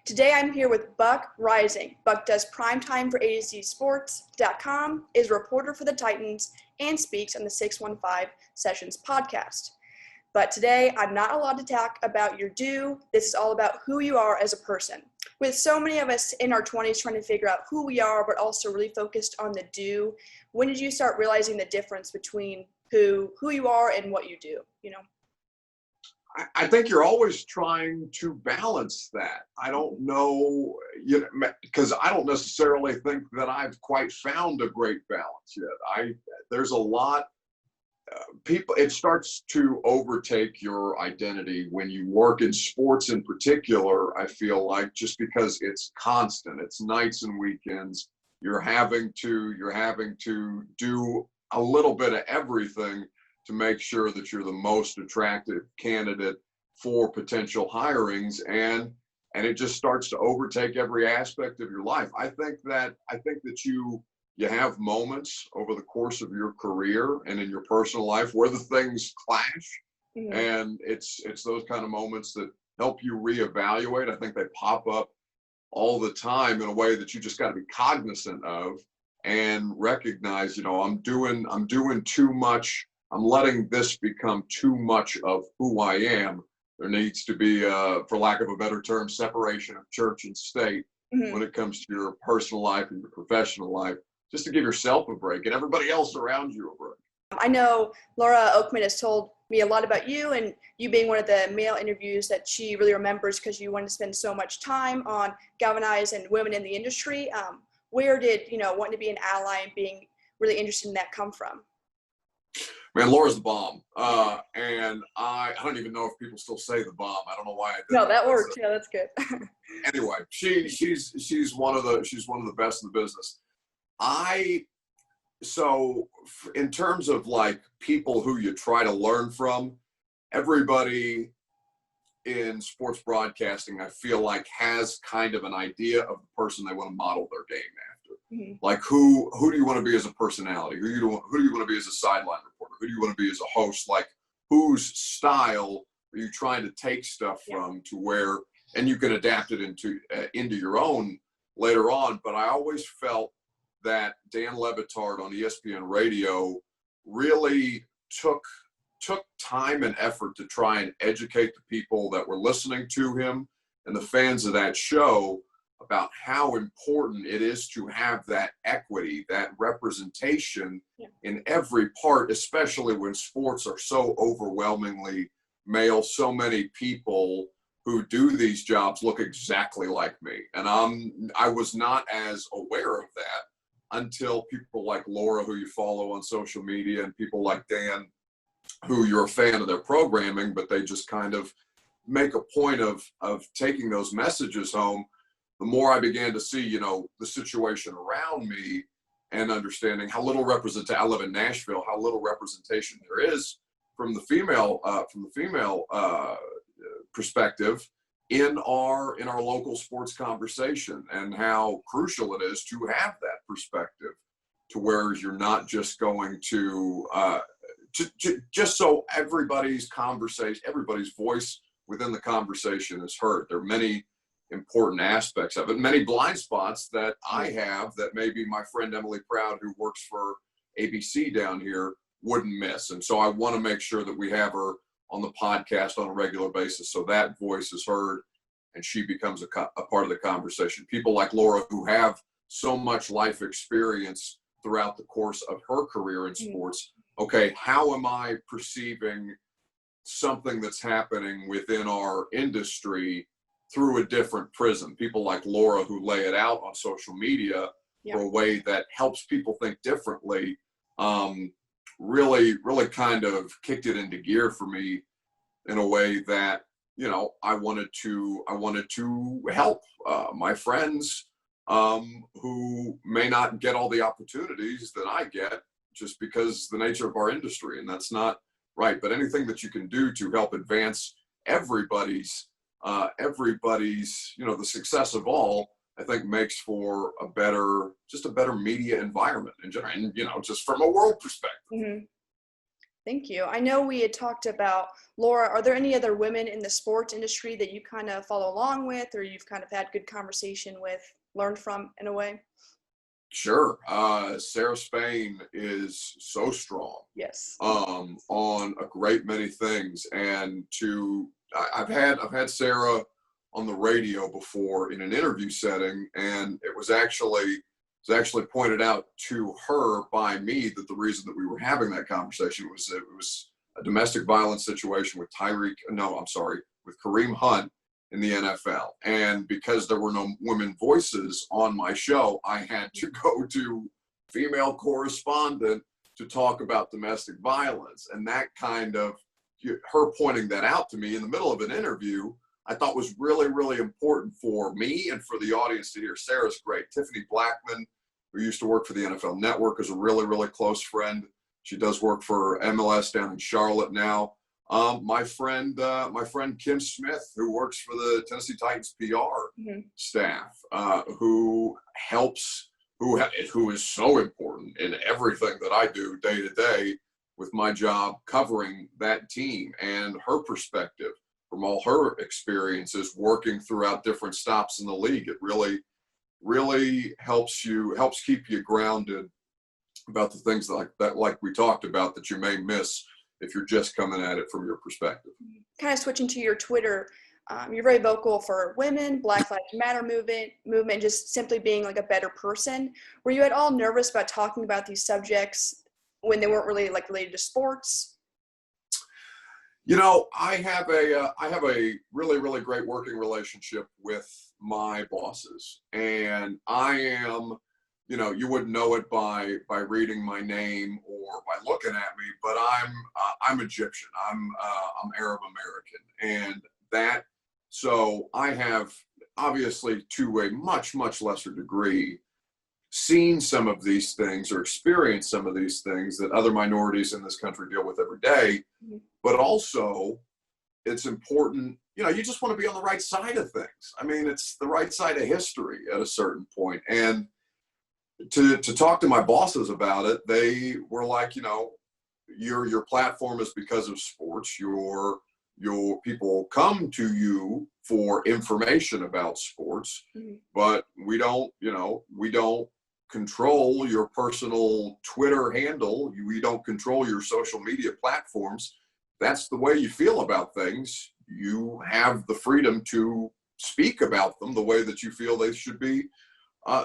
Today I'm here with Buck Reising. Buck does primetime for ZSports.com, is a reporter for the Titans, and speaks on the 615 Sessions podcast. But today I'm not allowed to talk about your do. This is all about who you are as a person. With so many of us in our 20s trying to figure out who we are, but also really focused on the do, when did you start realizing the difference between who you are and what you do, I think you're always trying to balance that. I don't know, because I don't necessarily think that I've quite found a great balance yet. There's a lot, people, it starts to overtake your identity when you work in sports in particular. I feel like just because it's constant, it's nights and weekends, you're having to do a little bit of everything to make sure that you're the most attractive candidate for potential hirings, and it just starts to overtake every aspect of your life. I think that you have moments over the course of your career and in your personal life where the things clash, and it's those kind of moments that help you reevaluate. I think they pop up all the time in a way that you just got to be cognizant of and recognize, I'm doing too much. I'm letting this become too much of who I am. There needs to be, for lack of a better term, separation of church and state when it comes to your personal life and your professional life, just to give yourself a break and everybody else around you a break. I know Laura Oakman has told me a lot about you, and you being one of the male interviews that she really remembers because you wanted to spend so much time on GALvanize and women in the industry. Where did, wanting to be an ally and being really interested in that come from? Man, Laura's the bomb. And I don't even know if people still say the bomb. I don't know why I did. No, that works. Yeah, that's good. Anyway, she's one of the best in the business. So in terms of like people who you try to learn from, everybody in sports broadcasting, I feel like, has kind of an idea of the person they want to model their game after. Like who do you want to be as a personality? Who do you want to be as a sideline reporter? Who do you want to be as a host? Like whose style are you trying to take stuff from to where, and you can adapt it into your own later on. But I always felt that Dan Le Batard on ESPN Radio really took time and effort to try and educate the people that were listening to him and the fans of that show about how important it is to have that equity, that representation in every part, especially when sports are so overwhelmingly male. So many people who do these jobs look exactly like me. And I was not as aware of that until people like Laura, who you follow on social media, and people like Dan, who you're a fan of their programming, but they just kind of make a point of taking those messages home. The more I began to see, the situation around me and understanding how little representation, I live in Nashville, how little representation there is from the female perspective in our local sports conversation, and how crucial it is to have that perspective, to where you're not just going to just so everybody's voice within the conversation is heard. There are many important aspects of it, many blind spots that I have that maybe my friend Emily Proud, who works for ABC down here, wouldn't miss. And so I want to make sure that we have her on the podcast on a regular basis, so that voice is heard and she becomes a part of the conversation. People like Laura, who have so much life experience throughout the course of her career in sports. Okay, how am I perceiving something that's happening within our industry through a different prism? People like Laura, who lay it out on social media for a way that helps people think differently, really kind of kicked it into gear for me in a way that, I wanted to help my friends who may not get all the opportunities that I get just because the nature of our industry, and that's not right. But anything that you can do to help advance everybody's, the success of all, I think makes for a better media environment in general, and, just from a world perspective. Thank you. I know we had talked about Laura. Are there any other women in the sports industry that you kind of follow along with, or you've kind of had good conversation with, learned from in a way? Sure. Sarah Spain is so strong Yes. on a great many things. And I've had Sarah on the radio before in an interview setting, and it was actually pointed out to her by me that the reason that we were having that conversation was that it was a domestic violence situation with with Kareem Hunt in the NFL. And because there were no women voices on my show, I had to go to female correspondent to talk about domestic violence. And that kind of, her pointing that out to me in the middle of an interview, I thought was really, really important for me and for the audience to hear. Sarah's great. Tiffany Blackman, who used to work for the NFL Network, is a really, really close friend. She does work for MLS down in Charlotte now. My friend Kim Smith, who works for the Tennessee Titans PR staff, who is so important in everything that I do day to day with my job covering that team, and her perspective from all her experiences working throughout different stops in the league. It really helps keep you grounded about the things like we talked about, that you may miss if you're just coming at it from your perspective. Kind of switching to your Twitter, you're very vocal for women, Black Lives Matter movement, just simply being like a better person. Were you at all nervous about talking about these subjects when they weren't really like related to sports? You know, I have a really, really great working relationship with my bosses, and I am, you wouldn't know it by reading my name or by looking at me, but I'm Egyptian. I'm Arab American, and so I have, obviously to a much, much lesser degree, seen some of these things or experienced some of these things that other minorities in this country deal with every day. But also, it's important, you just want to be on the right side of things. I mean, it's the right side of history at a certain point. And to talk to my bosses about it, they were like, your platform is because of sports. Your people come to you for information about sports, but we don't control your personal Twitter handle. We don't control your social media platforms. That's the way you feel about things. You have the freedom to speak about them the way that you feel they should be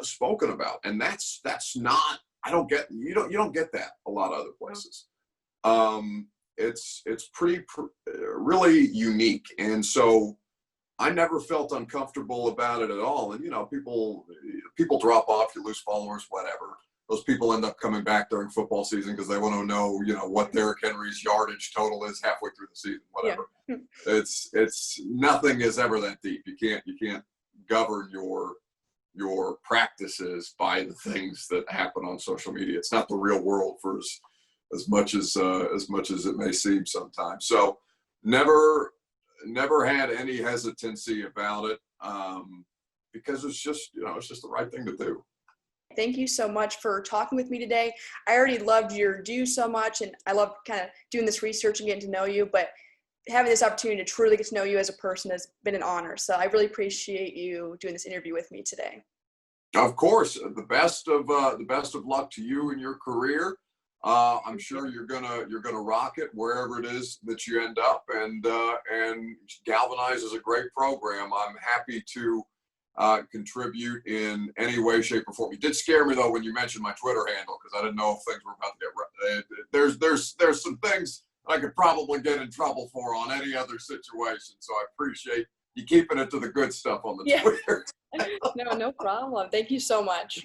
spoken about. And that's not, you don't get that a lot of other places. It's pretty really unique. And so I never felt uncomfortable about it at all. And, people drop off, you lose followers, whatever. Those people end up coming back during football season because they want to know, what Derrick Henry's yardage total is halfway through the season, whatever. Yeah. It's nothing is ever that deep. You can't govern your practices by the things that happen on social media. It's not the real world for as much as it may seem sometimes. So never had any hesitancy about it, because it's just the right thing to do. Thank you so much for talking with me today. I already loved your do so much, and I love kind of doing this research and getting to know you, but having this opportunity to truly get to know you as a person has been an honor. So I really appreciate you doing this interview with me today. Of course, the best of luck to you in your career. I'm sure you're gonna rock it wherever it is that you end up, and GALvanize is a great program. I'm happy to contribute in any way, shape, or form. It did scare me though when you mentioned my Twitter handle, because I didn't know if things were about to get. There's some things I could probably get in trouble for on any other situation. So I appreciate you keeping it to the good stuff on the Twitter. No problem. Thank you so much.